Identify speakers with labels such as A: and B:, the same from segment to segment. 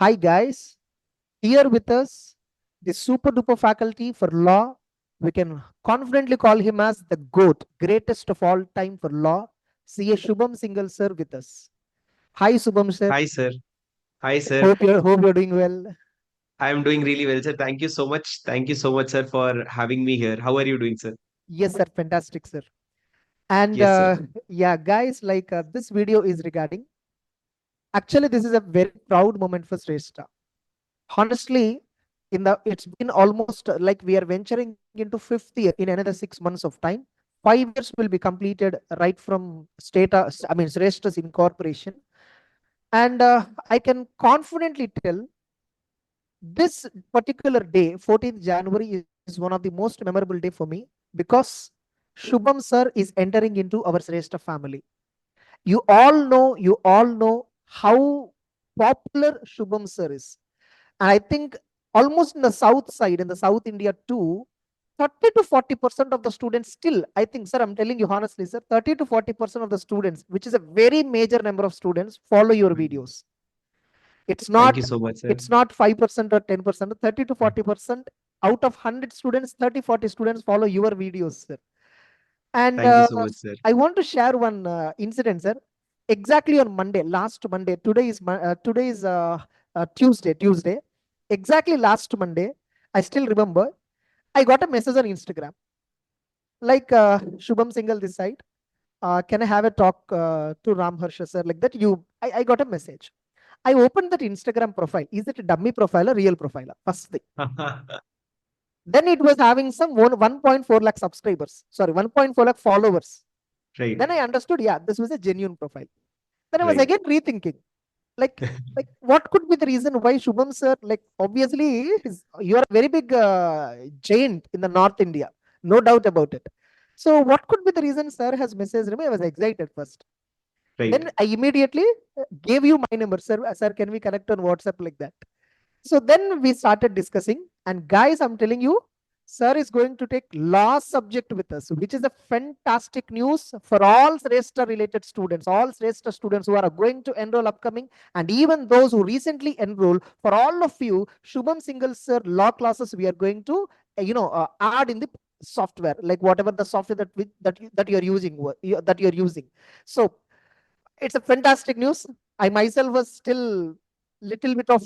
A: Hi guys, here with us the super duper faculty for law. We can confidently call him as the GOAT, greatest of all time for law. See a Shubham Singhal sir with us. Hi Shubham sir.
B: Hi, sir. Hi, sir.
A: Hope you're doing well.
B: I'm doing really well, sir. Thank you so much. Thank you so much, sir, for having me here. How are you doing, sir?
A: Yes sir, fantastic sir. And
B: Yes, sir.
A: yeah guys, this video is regarding. Actually, this is a very proud moment for Shrestha. Honestly, it's been almost like we are venturing into fifth year in another 6 months of time. 5 years will be completed right from Shrestha's incorporation. And I can confidently tell this particular day, 14th January, is one of the most memorable day for me because Shubham sir is entering into our Shrestha family. You all know how popular Shubham sir is. And I think almost in the south side, in the South India too, 30 to 40% of the students still, I think, sir, I'm telling you honestly, sir, 30 to 40% of the students, which is a very major number of students, follow your videos. It's
B: Thank you
A: not
B: so much, sir.
A: it's not 5% or 10%, 30 to 40% out of 100 students, 30, 40 students follow your videos, sir. And
B: Thank you so much, sir.
A: I want to share one incident, sir. Exactly on Monday, last Monday, today is Tuesday. Exactly last Monday, I still remember. I got a message on Instagram, like Shubham Singhal this side. Can I have a talk to Ram Harsha sir? Like that, I got a message. I opened that Instagram profile. Is it a dummy profile or real profile? First thing. Then it was having some 1.4 lakh subscribers. Sorry, 1.4 lakh followers.
B: Right,
A: Then I understood, yeah, this was a genuine profile. Then I was
B: right.
A: again rethinking, like, what could be the reason why Shubham sir, like, obviously, you are a very big giant in the North India, no doubt about it. So, what could be the reason sir has messaged me? I was excited first. Then
B: Right.
A: I immediately gave you my number, sir. Sir, can we connect on WhatsApp like that? So then we started discussing, and guys, I'm telling you, sir is going to take law subject with us, which is a fantastic news for all Shrestha related students, all Shrestha students who are going to enroll upcoming, and even those who recently enroll. For all of you, Shubham Singhal sir law classes we are going to, add in the software, like whatever the software that you're using, that you're using. So it's a fantastic news. I myself was still little bit of,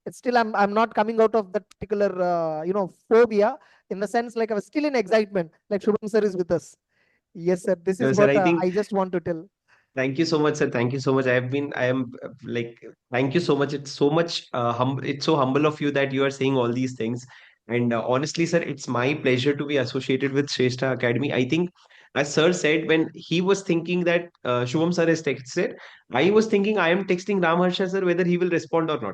A: it's still I'm not coming out of that particular phobia, in the sense like I was still in excitement, like Shubham sir is with us. Yes sir, this
B: No,
A: is
B: sir,
A: what
B: I think
A: I just want to tell.
B: thank you so much, sir. Thank you so much. I am like, thank you so much. It's so much, it's so humble of you that you are saying all these things. And honestly, sir, it's my pleasure to be associated with Shrestha Academy. I think, as sir said, when he was thinking that Shubham sir has texted, I was thinking I am texting Ram Harsha sir whether he will respond or not.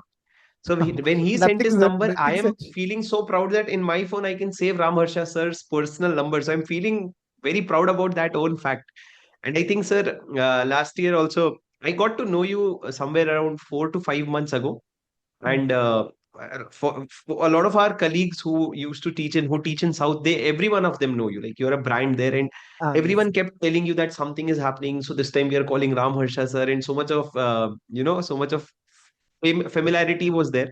B: So when he sent
A: Nothing
B: his
A: sir,
B: number, I
A: nothing
B: am
A: such.
B: feeling so proud that in my phone I can save Ram Harsha sir's personal number. So I'm feeling very proud about that own fact. And I think, sir, last year also, I got to know you somewhere around 4 to 5 months ago.
A: Hmm.
B: And for a lot of our colleagues who used to teach who teach in South, every one of them know you. Like you're a brand there, and
A: Yes.
B: everyone kept telling you that something is happening. So this time we are calling Ram Harsha sir, and so much of so much of familiarity was there.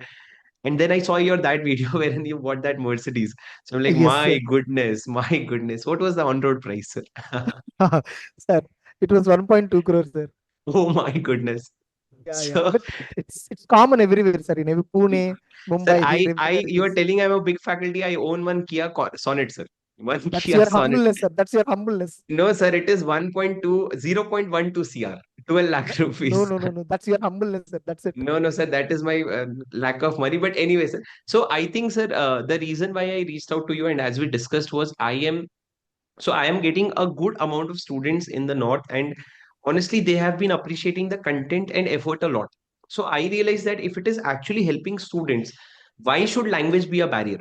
B: And then I saw your that video wherein you bought that Mercedes. So I'm like,
A: Yes sir.
B: my goodness, my goodness, what was the on-road price, sir?
A: Sir, it was 1.2 crores sir.
B: Oh my goodness.
A: Yeah,
B: So,
A: but it's common everywhere sir, in every Pune,
B: sir,
A: Mumbai, here everywhere it
B: you are
A: is.
B: telling I'm a big faculty. I own one Sonnet, sir. One
A: That's
B: Kia
A: your
B: Sonnet.
A: humbleness sir, that's your humbleness.
B: No, sir, it is 1.2, 0.12 CR, 12 lakh
A: No,
B: rupees.
A: no, no, no. That's your humbleness, sir. That's it.
B: No, no, sir, that is my lack of money. But anyway, sir. So I think, sir, the reason why I reached out to you and as we discussed was I am getting a good amount of students in the north, and honestly, they have been appreciating the content and effort a lot. So I realized that if it is actually helping students, why should language be a barrier?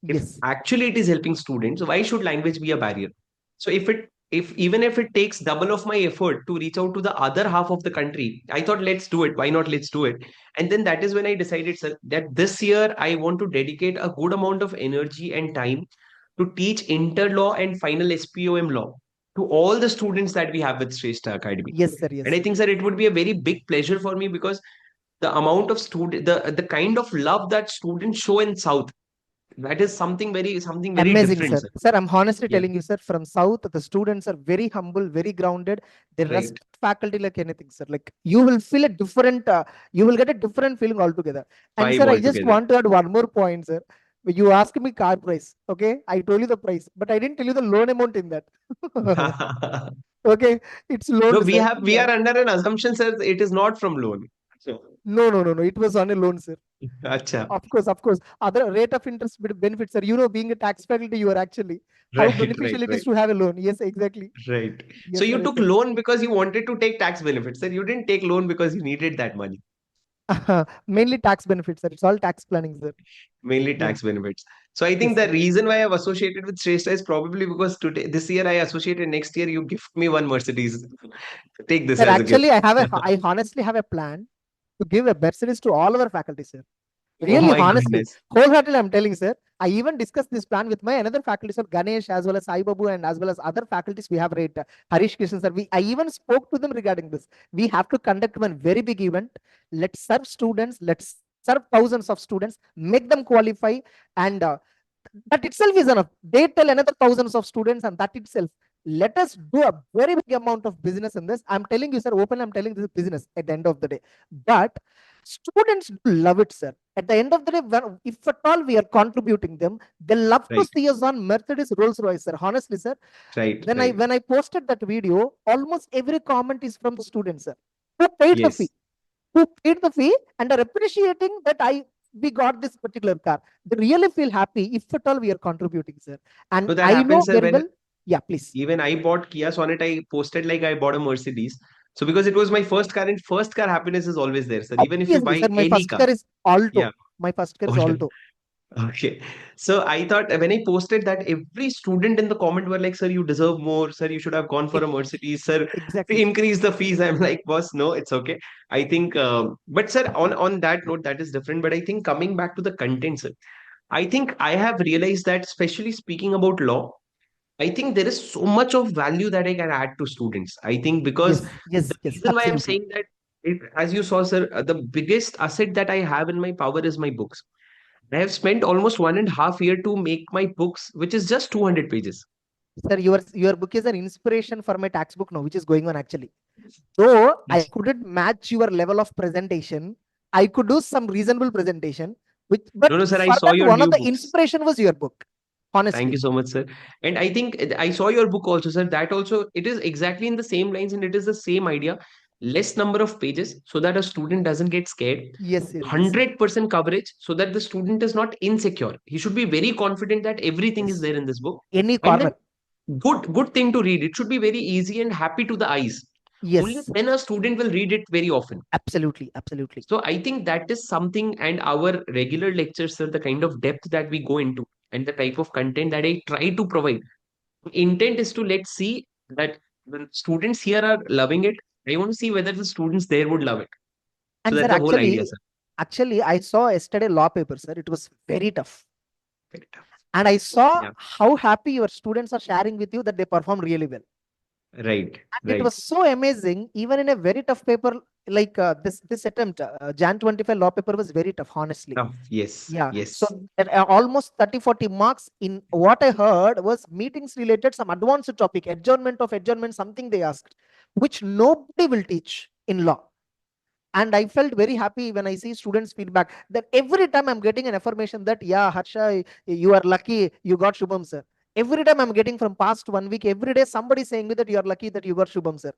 B: If
A: Yes.
B: actually it is helping students, why should language be a barrier? So if even if it takes double of my effort to reach out to the other half of the country, I thought let's do it. Why not? Let's do it. And then that is when I decided, sir, that this year I want to dedicate a good amount of energy and time to teach inter-law and final SPOM law to all the students that we have with Shrestha Academy.
A: Yes, sir.
B: And
A: Yes,
B: I
A: sir.
B: think, sir, it would be a very big pleasure for me because the amount of student, the kind of love that students show in South, that is something very
A: Amazing,
B: different,
A: sir.
B: sir.
A: Sir, I'm honestly
B: Yeah,
A: telling you, sir, from South, the students are very humble, very grounded. They
B: right.
A: respect faculty like anything, sir. Like you will feel a different, you will get a different feeling altogether. And sir,
B: Vibe
A: I just
B: altogether.
A: want to add one more point, sir. You asked me car price. Okay. I told you the price, but I didn't tell you the loan amount in that. Okay. It's
B: No,
A: loaned, sir.
B: we
A: Yeah.
B: are under an assumption, sir, it is not from loan. So,
A: No, no, no, no. It was on a loan, sir.
B: acha.
A: Of course, of course. Other rate of interest benefits, sir. Being a tax faculty, you are actually how
B: Right, right,
A: beneficial it is
B: right,
A: to have a loan. Yes, exactly.
B: right. So
A: Yes, sir.
B: you took
A: Exactly.
B: loan because you wanted to take tax benefits, sir. You didn't take loan because you needed that money.
A: Mainly tax benefits, sir. It's all tax planning, sir.
B: Mainly
A: Yeah.
B: tax benefits. So I think
A: Yes,
B: the
A: sir.
B: reason why I've associated with Shrestha is probably because today, this year I associated, next year you gift me one Mercedes. Take this
A: Sir,
B: as a gift.
A: actually, I honestly have a plan to give a Mercedes to all our faculty, sir.
B: Oh
A: Really,
B: my
A: honestly,
B: goodness.
A: wholeheartedly, I'm telling, sir. I even discussed this plan with my another faculty, sir, Ganesh, as well as Sai Babu, and as well as other faculties we have read, Harish Kishan, sir. I even spoke to them regarding this. We have to conduct one very big event. Let's serve students. Let's serve thousands of students, make them qualify, and that itself is enough. They tell another thousands of students, and that itself. Let us do a very big amount of business in this. I'm telling you, sir, open. I'm telling this is business at the end of the day. But students do love it, sir. At the end of the day, if at all we are contributing them, they love to
B: Right,
A: see us on Mercedes Rolls Royce, sir. Honestly, sir.
B: right,
A: When I
B: right.
A: when I posted that video, almost every comment is from the students, sir, who paid the fee,
B: Yes.
A: and are appreciating that we got this particular car. They really feel happy if at all we are contributing, sir. And
B: So that
A: I know
B: happens, sir,
A: very
B: when
A: well. Yeah, please.
B: even I bought Kia Sonet, I posted like I bought a Mercedes. So because it was my first car, and first car happiness is always there, sir. Even if you
A: Obviously,
B: buy
A: sir. My
B: any
A: first
B: car.
A: car is Alto.
B: Yeah.
A: My first car is Alto.
B: Okay. So I thought when I posted that, every student in the comment were like, sir, you deserve more. Sir, you should have gone for a
A: Ex-
B: Mercedes. Sir,
A: Exactly.
B: increase the fees. I'm like, boss, no, it's okay. I think, but sir, on that note, that is different. But I think coming back to the content, sir, I think I have realized that, especially speaking about law, I think there is so much of value that I can add to students. I think because
A: Yes,
B: the
A: yes, yes.
B: reason why I'm
A: Absolutely.
B: saying that, as you saw, sir, the biggest asset that I have in my power is my books. I have spent almost 1.5 year to make my books, which is just 200 pages.
A: Sir, your book is an inspiration for my tax book now, which is going on actually. Though I
B: Yes.
A: couldn't match your level of presentation, I could do some reasonable presentation.
B: No,
A: But
B: no, sir, I
A: for
B: saw
A: that,
B: your
A: one of
B: new
A: the
B: books.
A: inspiration was your book.
B: Thank
A: Honestly.
B: you so much, sir. And I think I saw your book also, sir. That also, it is exactly in the same lines and it is the same idea. Less number of pages so that a student doesn't get scared.
A: Yes, sir. Yes, sir.
B: 100% coverage so that the student is not insecure. He should be very confident that everything is
A: Yes.
B: there in this book.
A: Any
B: And then
A: corner.
B: good thing to read. It should be very easy and happy to the eyes. Only
A: Yes.
B: then a student will read it very often.
A: Absolutely. Absolutely.
B: So I think that is something, and our regular lectures are the kind of depth that we go into and the type of content that I try to provide. Intent is to let's see that when students here are loving it, I want to see whether the students there would love it. So
A: And sir,
B: that's the whole idea, sir.
A: actually, I saw yesterday law paper, sir. It was very tough.
B: Very tough.
A: And I saw
B: Yeah,
A: how happy your students are sharing with you that they performed really well.
B: right,
A: And it was
B: right.
A: so amazing, even in a very tough paper like this attempt, Jan 25 law paper was very tough, honestly.
B: Tough. Yes,
A: Yeah. So
B: yes.
A: almost 30-40 marks in what I heard was meetings related, some advanced topic, adjournment, something they asked, which nobody will teach in law. And I felt very happy when I see students feedback that every time I'm getting an affirmation that, yeah, Harsha, you are lucky, you got Shubham, sir. Every time I'm getting from past 1 week, every day somebody saying me that you are lucky that you got Shubham, sir.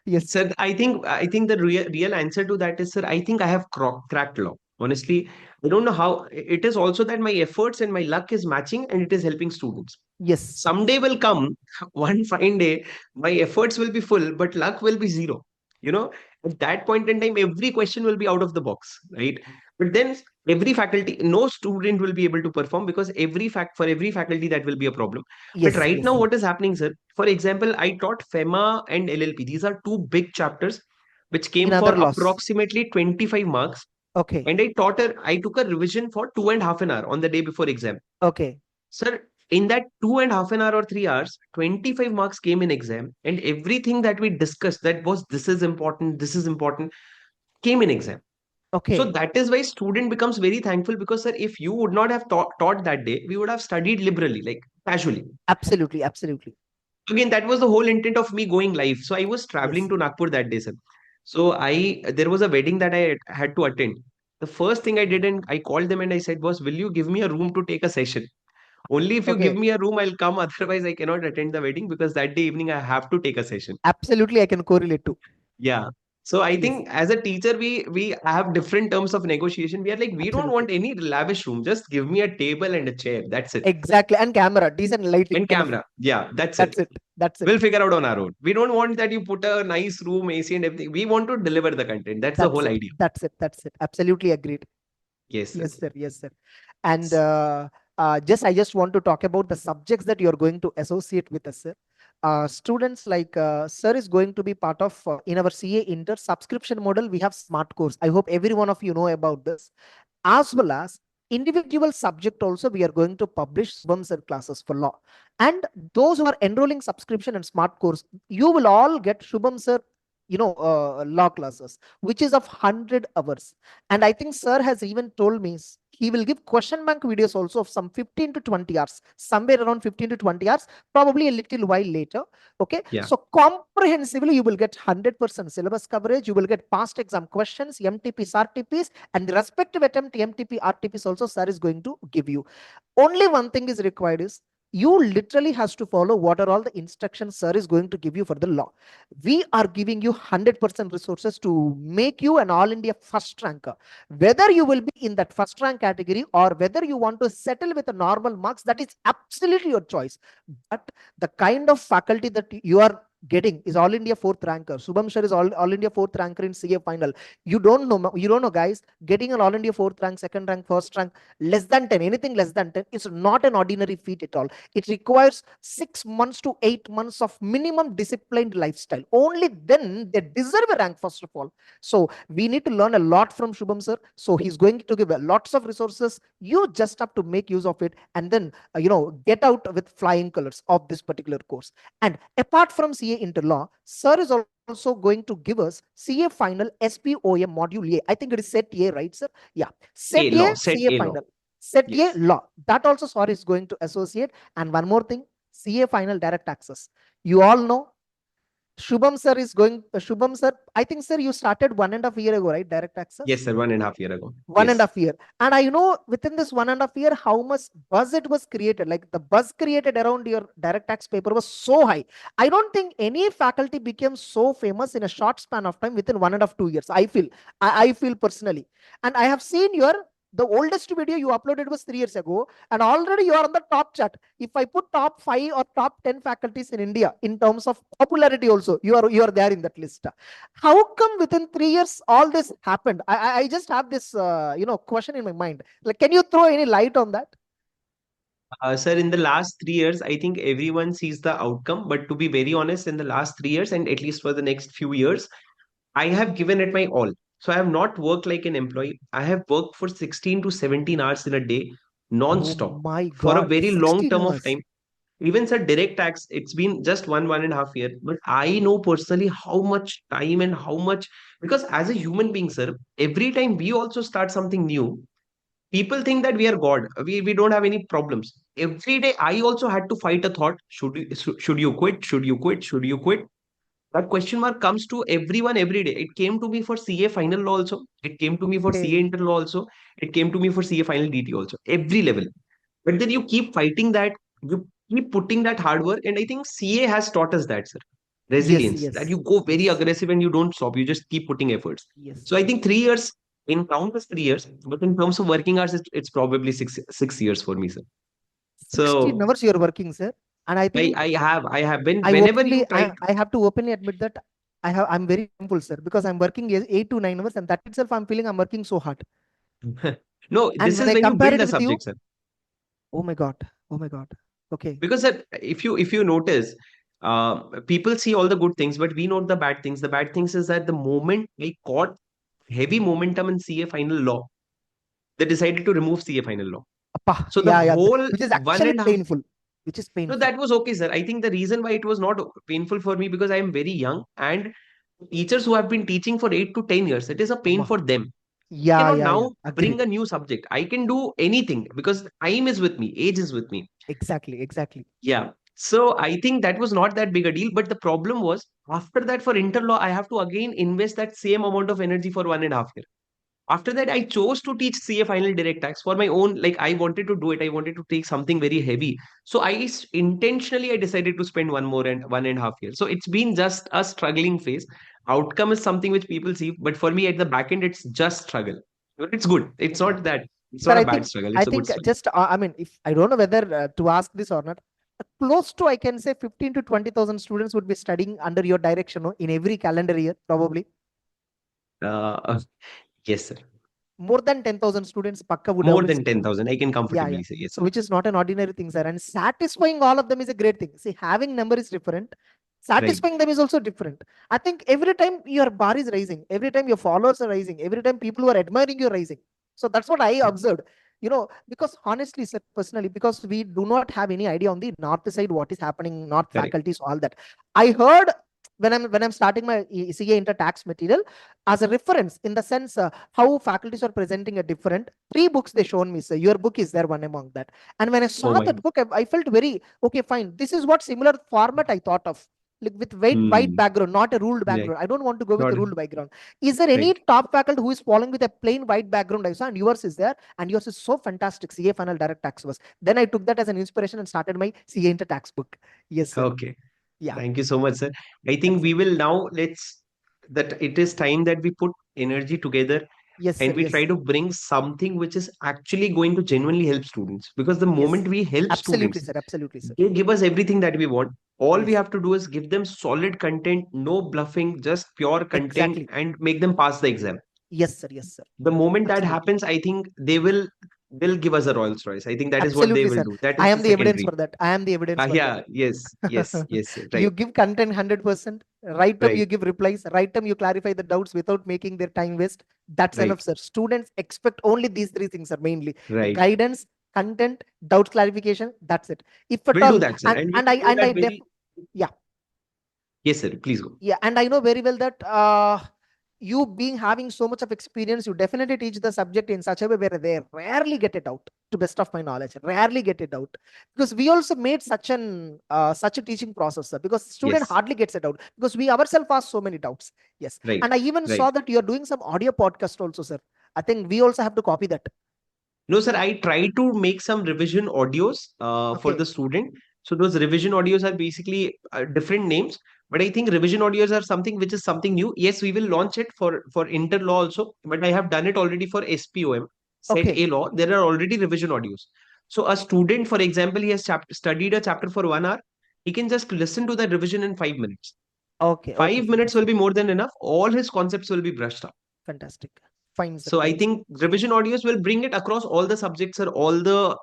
A: Yes.
B: Sir, I think the real answer to that is, sir, I think I have cracked law. Honestly, I don't know how. It is also that my efforts and my luck is matching and it is helping students.
A: Yes.
B: Someday will come, one fine day, my efforts will be full, but luck will be zero. You know, at that point in time, every question will be out of the box, right? But then every faculty, no student will be able to perform because for every faculty that will be a problem. But
A: Yes.
B: right
A: Yes.
B: now, what is happening, sir? For example, I taught FEMA and LLP. These are two big chapters which
A: In
B: came for
A: other laws.
B: approximately 25 marks.
A: Okay.
B: And I took a revision for 2.5 an hour on the day before exam.
A: Okay.
B: Sir, in that 2.5 an hour or 3 hours, 25 marks came in exam, and everything that we discussed that was this is important, came in exam.
A: Okay.
B: So that is why student becomes very thankful, because sir, if you would not have taught that day, we would have studied liberally, like casually.
A: Absolutely. Absolutely.
B: Again, that was the whole intent of me going live. So I was traveling
A: Yes.
B: to Nagpur that day, sir. So there was a wedding that I had to attend. The first thing I did, and I called them and I said, boss, will you give me a room to take a session? Only if you give
A: Okay.
B: me a room, I'll come. Otherwise, I cannot attend the wedding, because that day evening I have to take a session.
A: Absolutely. I can correlate to.
B: Yeah. So I
A: Yes.
B: think as a teacher, we have different terms of negotiation. We are like, we don't
A: Absolutely.
B: want any lavish room. Just give me a table and a chair. That's it.
A: Exactly. And camera, decent lighting,
B: And
A: enough.
B: camera. Yeah, that's it.
A: That's it. That's it.
B: We'll figure out on our own. We don't want that you put a nice room, AC and everything. We want to deliver the content. That's the
A: That's
B: whole
A: it.
B: idea.
A: That's it. That's it. Absolutely agreed.
B: Yes, sir.
A: Yes, sir. Yes, sir. And I just want to talk about the subjects that you're going to associate with us, sir. Students like sir is going to be part of in our CA Inter subscription model. We have smart course. I hope every one of you know about this, as well as individual subject also we are going to publish Shubham sir classes for law. And those who are enrolling subscription and smart course, you will all get Shubham sir, law classes, which is of 100 hours. And I think sir has even told me he will give question bank videos also of some 15 to 20 hours, somewhere around 15 to 20 hours, probably a little while later. Okay.
B: Yeah.
A: So comprehensively, you will get 100% syllabus coverage. You will get past exam questions, MTPs, RTPs, and the respective attempt MTP, RTPs also sir is going to give you. Only one thing is required is you literally has to follow what are all the instructions sir is going to give you for the law. We are giving you 100% resources to make you an all India first ranker. Whether you will be in that first rank category or whether you want to settle with a normal marks, that is absolutely your choice. But the kind of faculty that you are getting is all India fourth ranker. Shubham sir is all India fourth ranker in CA final. You don't know, guys. Getting an all India fourth rank, second rank, first rank, less than 10, anything less than 10, is not an ordinary feat at all. It requires 6 months to 8 months of minimum disciplined lifestyle. Only then they deserve a rank, first of all. So we need to learn a lot from Shubham sir. So he's going to give lots of resources. You just have to make use of it, and then get out with flying colors of this particular course. And apart from CA Interlaw, sir is also going to give us CA final SPOM module A. I think it is set A, right, sir? Yeah. Set A,
B: Set
A: CA
B: A law.
A: final. Set A
B: Yes.
A: law. That also sir is going to associate. And one more thing, CA final direct access. You all know Shubham sir is going, Shubham sir, I think, sir, you started 1.5 years ago, right? Direct access?
B: Yes, sir. 1.5 years ago.
A: One and a
B: Yes.
A: half year. And I know within this 1.5 years, how much buzz it was created. Like the buzz created around your direct tax paper was so high. I don't think any faculty became so famous in a short span of time within 1.5, 2 years. I feel personally. And I have seen the oldest video you uploaded was 3 years ago, and already you are on the top chart. If I put top 5 or top 10 faculties in India in terms of popularity, also you are there in that list. How come within 3 years all this happened? I just have this question in my mind. Like, can you throw any light on that?
B: Sir, in the last 3 years, I think everyone sees the outcome. But to be very honest, in the last 3 years, and at least for the next few years, I have given it my all. So I have not worked like an employee. I have worked for 16 to 17 hours in a day,
A: Oh
B: non-stop,
A: my
B: for a
A: God,
B: very long
A: 16
B: term of
A: hours.
B: time. Even sir, direct tax, it's been just 1.5 years. But I know personally how much time and how much, because as a human being, sir, every time we also start something new, people think that we are God. We don't have any problems. Every day, I also had to fight a thought: should you quit? Should you quit? Should you quit? That question mark comes to everyone every day. It came to me for CA final law also. It came to me for CA
A: Okay.
B: inter law also. It came to me for CA final DT also. Every level. But then you keep fighting that. You keep putting that hard work, and I think CA has taught us that, sir.
A: Yes,
B: Resilience. That
A: yes,
B: you go very
A: yes,
B: aggressive and you don't stop. You just keep putting efforts.
A: yes.
B: So I think 3 years in count as 3 years, but in terms of working hours, it's probably six years for me, sir.
A: 16
B: So
A: hours you're working, sir. And I think
B: I have been
A: I
B: whenever
A: openly,
B: you try
A: I have to openly admit that I'm very thankful, sir, because I'm working 8 to 9 hours, and that itself I'm feeling I'm working so hard.
B: to no,
A: And
B: this
A: when
B: is
A: I
B: when you
A: compare
B: build
A: it
B: a
A: with you,
B: subject, sir.
A: oh my God, oh my God. Okay.
B: Because sir, if you notice, people see all the good things, but we note the bad things. The bad things is that the moment I caught heavy momentum in CA final law, they decided to remove CA final law.
A: Appa,
B: So the
A: yeah, yeah,
B: whole
A: which is
B: one
A: actually
B: and a half.
A: painful, which is
B: No,
A: painful.
B: that was okay, sir. I think the reason why it was not painful for me, because I am very young, and teachers who have been teaching for 8 to 10 years, it is a pain
A: Amma.
B: for them.
A: Yeah,
B: cannot
A: yeah, yeah.
B: now bring
A: Agreed.
B: a new subject. I can do anything because time is with me, age is with me.
A: Exactly, exactly.
B: Yeah. So I think that was not that big a deal. But the problem was after that for interlaw, I have to again invest that same amount of energy for 1.5 years. After that, I chose to teach CA final direct tax for my own. Like I wanted to do it. I wanted to take something very heavy. So intentionally I decided to spend 1.5 years. So it's been just a struggling phase. Outcome is something which people see, but for me at the back end, it's just struggle. But it's good. It's not that. It's
A: Sir,
B: not a bad struggle.
A: I
B: It's a good
A: think
B: struggle.
A: just, I mean, if I don't know whether to ask this or not, close to, I can say 15 to 20,000 students would be studying under your direction, no, in every calendar year, probably.
B: Uh, yes, sir.
A: More than 10,000 students, Pakka would have
B: More
A: been
B: than
A: studying.
B: 10,000. I can
A: Yeah, yeah.
B: comfortably say yes,
A: So
B: sir.
A: which is not an ordinary thing, sir. And satisfying all of them is a great thing. See, having number is different.
B: Right.
A: Satisfying them is also different. I think every time your bar is rising, every time your followers are rising, every time people who are admiring you are rising. So that's what I
B: Right.
A: observed. Because honestly, sir, personally, because we do not have any idea on the north side what is happening, north
B: Correct.
A: faculties, all that. I heard when I'm starting my CA inter tax material as a reference in the sense how faculties are presenting a different three books they shown me, sir. Your book is there one among that. And when I
B: Oh
A: saw
B: my.
A: that book, I felt very okay, fine. This is what similar format I thought of. Like with white
B: Hmm.
A: background, not a ruled
B: Right.
A: background. I don't want to go with
B: Not
A: a ruled background. Is there any
B: right.
A: top faculty who is following with a plain white background? I saw, and yours is there, and yours is so fantastic. CA final direct tax was. Then I took that as an inspiration and started my CA inter tax book. Yes, sir.
B: Okay.
A: Yeah,
B: Thank you so much, sir. I think
A: that's it.
B: we will now that it is time that we put energy together
A: Yes, sir.
B: and we try
A: Yes,
B: to bring something which is actually going to genuinely help students. Because the
A: yes.
B: moment we help
A: Absolutely,
B: students,
A: sir. Absolutely, sir.
B: they give us everything that we want. All we
A: Yes,
B: have to do is give them solid content, no bluffing, just pure content,
A: exactly.
B: and make them pass the exam.
A: Yes, sir. Yes, sir.
B: The moment that
A: Absolutely.
B: happens, I think they'll give us a Rolls Royce. I think that is what they
A: Absolutely,
B: will
A: sir.
B: do. That
A: I
B: is the
A: am the evidence
B: secondary.
A: for that. I am the evidence for that.
B: Yeah, yes, yes, yes, sir.
A: You
B: Right,
A: give content 100%. Right time
B: right,
A: you give replies. Right time you clarify the doubts without making their time waste. That's
B: right,
A: enough, sir. Students expect only these three things, sir, mainly.
B: right.
A: Guidance, content, doubt clarification. That's it. If at
B: We'll do
A: all,
B: that, sir.
A: and
B: And we
A: and I
B: will do
A: and
B: that
A: I def
B: very.
A: yeah.
B: Yes, sir. Please go.
A: Yeah, and I know very well that you being having so much of experience, you definitely teach the subject in such a way where they rarely get it out. To best of my knowledge, rarely get it out because we also made such a teaching process, sir, because student
B: Yes,
A: hardly gets it out because we ourselves ask so many doubts. Yes,
B: right,
A: and I even
B: right.
A: saw that you are doing some audio podcast also, sir. I think we also have to copy that.
B: No, sir, I try to make some revision audios for
A: Okay,
B: the student. So those revision audios are basically different names, but I think revision audios are something which is something new. Yes, we will launch it for interlaw also, but I have done it already for SPOM, set
A: okay,
B: A law. There are already revision audios. So a student, for example, he has studied a chapter for 1 hour. He can just listen to that revision in 5 minutes.
A: okay, okay,
B: 5 minutes will
A: fantastic,
B: be more than enough. All his concepts will be brushed up.
A: fantastic, fine, sir,
B: So I
A: fine, sir.
B: think revision audios will bring it across all the subjects or all the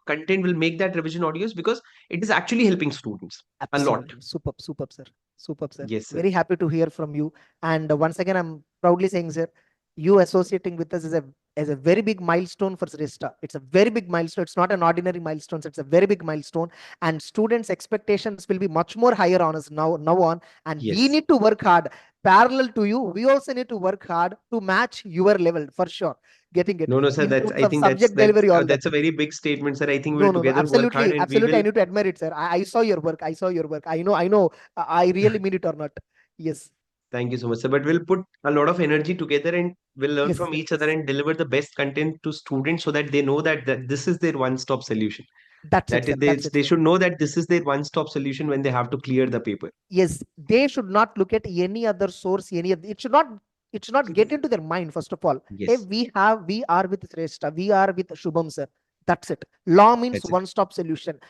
B: content will make that revision audios because it is actually helping students a lot.
A: Absolutely. Superb, superb, sir. Superb, sir.
B: Yes, sir.
A: Very happy to hear from you. And once again, I'm proudly saying, sir, you associating with us is a very big milestone for Srishta. It's a very big milestone. It's not an ordinary milestone. It's a very big milestone. And students' expectations will be much more higher on us now on. And we
B: Yes.
A: need to work hard. Parallel to you, we also need to work hard to match your level for sure. Getting it
B: No, no, sir.
A: in
B: That's
A: terms
B: I
A: of
B: think
A: subject delivery, all that.
B: that's a very big statement, sir. I think
A: No,
B: we'll
A: no, no.
B: together work hard
A: Absolutely,
B: and we
A: absolutely. I
B: will.
A: need to admire it, sir. I saw your work. I saw your work. I know. I really mean it or not. Yes,
B: Thank you so much, sir. But we'll put a lot of energy together and we'll learn
A: yes,
B: from
A: sir.
B: each other
A: Yes.
B: and deliver the best content to students so that they know that this is their one-stop solution.
A: That's it,
B: That
A: sir.
B: is,
A: That's it,
B: they
A: sir.
B: should know that this is their one-stop solution when they have to clear the paper.
A: Yes, they should not look at any other source. It should not get into their mind. First of all, hey,
B: Yes,
A: we are with Shrestha. We are with Shubham, sir. That's it. Law means
B: that's it.
A: one-stop solution.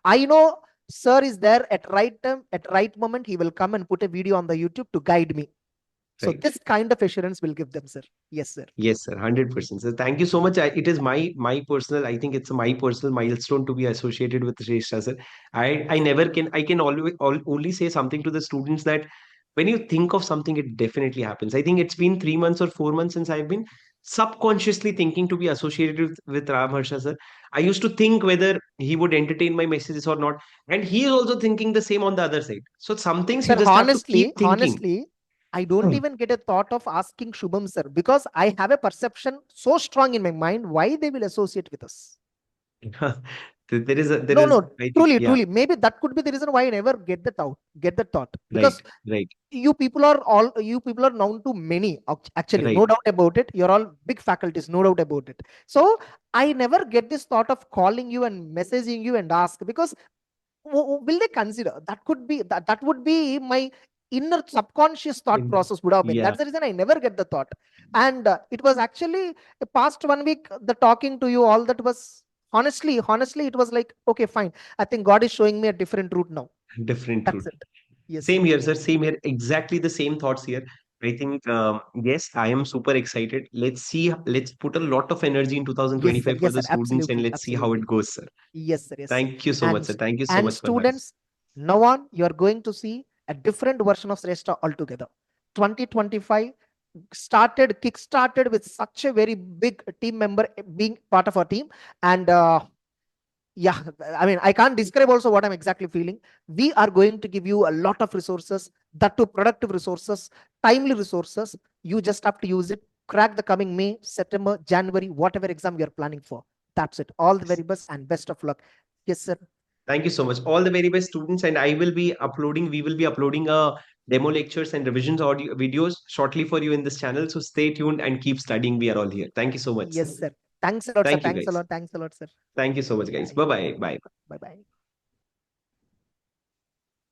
A: I know, sir is there at right time, at right moment. He will come and put a video on the YouTube to guide me. So
B: Right.
A: this kind of assurance will give them, sir. Yes, sir.
B: Yes, sir, 100%. So thank you so much. It is my personal. I think it's my personal milestone to be associated with Shrestha, sir. I never can. I can only say something to the students that when you think of something, it definitely happens. I think it's been 3 months or 4 months since I've been subconsciously thinking to be associated with Ram Harsha, sir. I used to think whether he would entertain my messages or not, and he is also thinking the same on the other side. So some things you
A: Sir,
B: just have to keep thinking.
A: honestly, I don't even get a thought of asking Shubham sir because I have a perception so strong in my mind why they will associate with us. There
B: No,
A: no,
B: I think,
A: truly,
B: yeah,
A: truly. Maybe that could be the reason why I never get the thought.
B: right,
A: Because
B: right,
A: you people are known to many, actually,
B: right.
A: no doubt about it. You're all big faculties, no doubt about it. So I never get this thought of calling you and messaging you and ask because will they consider that would be my inner subconscious thought
B: In,
A: process would have been.
B: yeah,
A: That's the reason I never get the thought. And it was actually past 1 week, the talking to you, all that was honestly, it was like, okay, fine. I think God is showing me a different route now.
B: different
A: That's
B: route.
A: it. Yes, sir.
B: Same here, sir. Same here. Exactly the same thoughts here. I think, yes, I am super excited. Let's see. Let's put a lot of energy in
A: Yes, sir.
B: 2025 for
A: Yes,
B: the
A: sir.
B: students, and
A: Absolutely.
B: let's see how
A: Absolutely.
B: it goes, sir.
A: Yes, sir. Yes, sir.
B: Thank you so much,
A: And
B: sir. Thank you so
A: and
B: much for that.
A: students, now on, you are going to see a different version of Sreshta altogether. 2025 kick started with such a very big team member being part of our team. And yeah, I mean, I can't describe also what I'm exactly feeling. We are going to give you a lot of resources, that too productive resources, timely resources. You just have to use it. Crack the coming May, September, January, whatever exam you're planning for. That's it. All the very best and best of luck. Yes, sir.
B: Thank you so much. All the very best, students, and we will be uploading demo lectures and revisions audio videos shortly for you in this channel. So stay tuned and keep studying. We are all here. Thank you so much, sir.
A: Yes, sir. Thanks a lot, sir.
B: Thank you,
A: Thanks a
B: guys.
A: lot. Thanks a lot, sir.
B: Thank you so much, guys.
A: Bye.
B: Bye bye. Bye.
A: Bye bye.